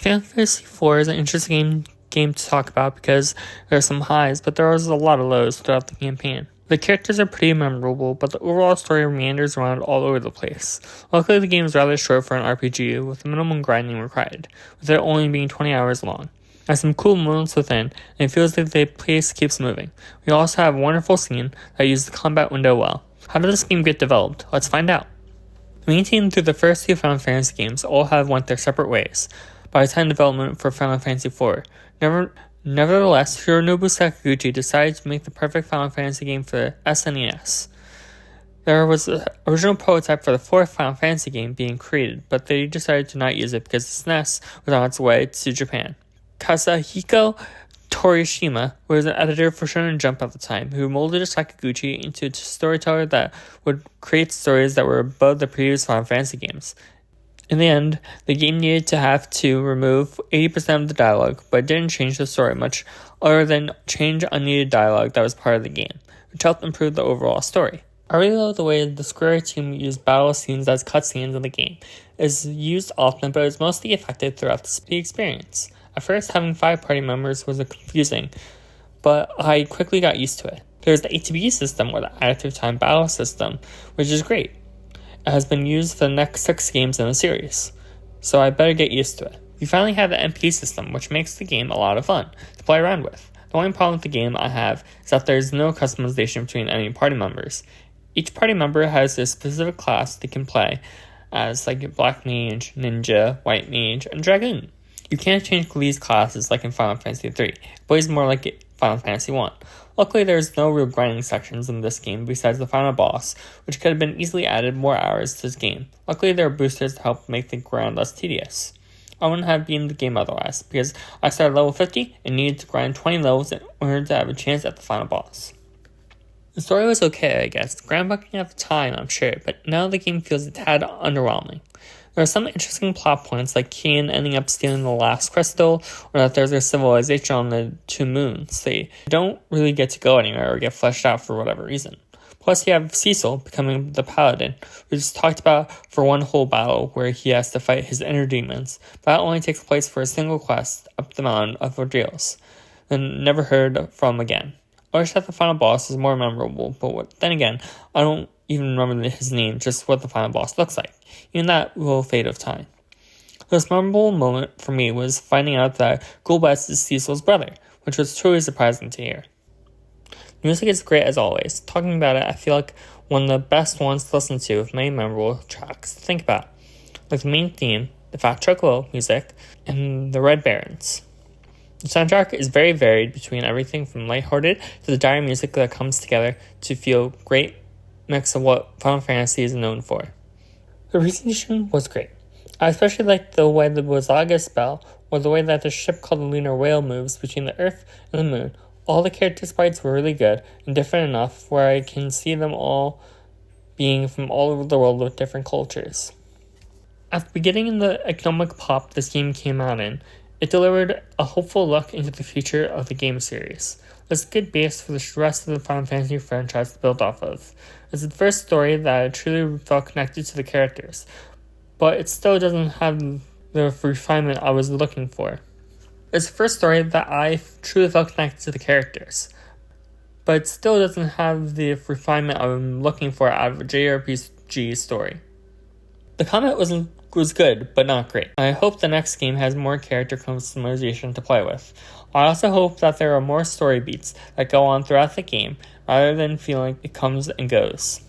Final Fantasy IV is an interesting game to talk about because there are some highs, but there was a lot of lows throughout the campaign. The characters are pretty memorable, but the overall story meanders around all over the place. Luckily, the game is rather short for an RPG, with minimum grinding required, with it only being 20 hours long. There's some cool moments within, and it feels like the pace keeps moving. We also have a wonderful scene that uses the combat window well. How did this game get developed? Let's find out. The main team through the first two Final Fantasy games all have went their separate ways by the time development for Final Fantasy IV. Nevertheless, Hironobu Sakaguchi decided to make the perfect Final Fantasy game for the SNES. There was an original prototype for the fourth Final Fantasy game being created, but they decided to not use it because the SNES was on its way to Japan. Kazuhiko Torishima was an editor for Shonen Jump at the time, who molded Sakaguchi into a storyteller that would create stories that were above the previous Final Fantasy games. In the end, the game needed to have to remove 80% of the dialogue, but it didn't change the story much other than change unneeded dialogue that was part of the game, which helped improve the overall story. I really love the way the Square team used battle scenes as cutscenes in the game. It is used often, but it is mostly effective throughout the experience. At first, having 5 party members was confusing, but I quickly got used to it. There's the ATB system, or the Additive Time Battle system, which is great. It has been used for the next 6 games in the series, so I better get used to it. We finally have the MP system, which makes the game a lot of fun to play around with. The only problem with the game I have is that there is no customization between any party members. Each party member has a specific class they can play as, like Black Mage, Ninja, White Mage, and Dragoon. You can't change these classes like in Final Fantasy III. It plays more like Final Fantasy I. Luckily, there's no real grinding sections in this game besides the final boss, which could have been easily added more hours to this game. Luckily, there are boosters to help make the grind less tedious. I wouldn't have beaten the game otherwise, because I started level 50 and needed to grind 20 levels in order to have a chance at the final boss. The story was okay, I guess. Groundbreaking at the time, I'm sure, but now the game feels a tad underwhelming. There are some interesting plot points, like Kian ending up stealing the last crystal, or that there's a civilization on the 2 moons. They don't really get to go anywhere or get fleshed out for whatever reason. Plus, you have Cecil becoming the paladin, which is talked about for one whole battle where he has to fight his inner demons, but that only takes place for a single quest up the mountain of Ordeals, then never heard from again. I wish that the final boss is more memorable, but then again, I don't even remember his name, just what the final boss looks like. Even that will fade of time. The most memorable moment for me was finding out that Gulbets is Cecil's brother, which was truly surprising to hear. The music is great as always. Talking about it, I feel like one of the best ones to listen to with many memorable tracks to think about, like the main theme, the Fat Chocobo music, and the Red Barons. The soundtrack is very varied between everything from lighthearted to the dire music that comes together to feel great mix of what Final Fantasy is known for. The presentation was great. I especially liked the way the Wazaga spell, or the way that the ship called the Lunar Whale moves between the Earth and the Moon. All the character sprites were really good and different enough where I can see them all being from all over the world with different cultures. At the beginning of the economic pop this game came out in, it delivered a hopeful look into the future of the game series. It's a good base for the rest of the Final Fantasy franchise to build off of. It's the first story that truly felt connected to the characters, but it still doesn't have the refinement I was looking for. It's the first story that I truly felt connected to the characters, but it still doesn't have the refinement I'm looking for out of a JRPG story. The combat was good, but not great. I hope the next game has more character customization to play with. I also hope that there are more story beats that go on throughout the game, rather than feeling it comes and goes.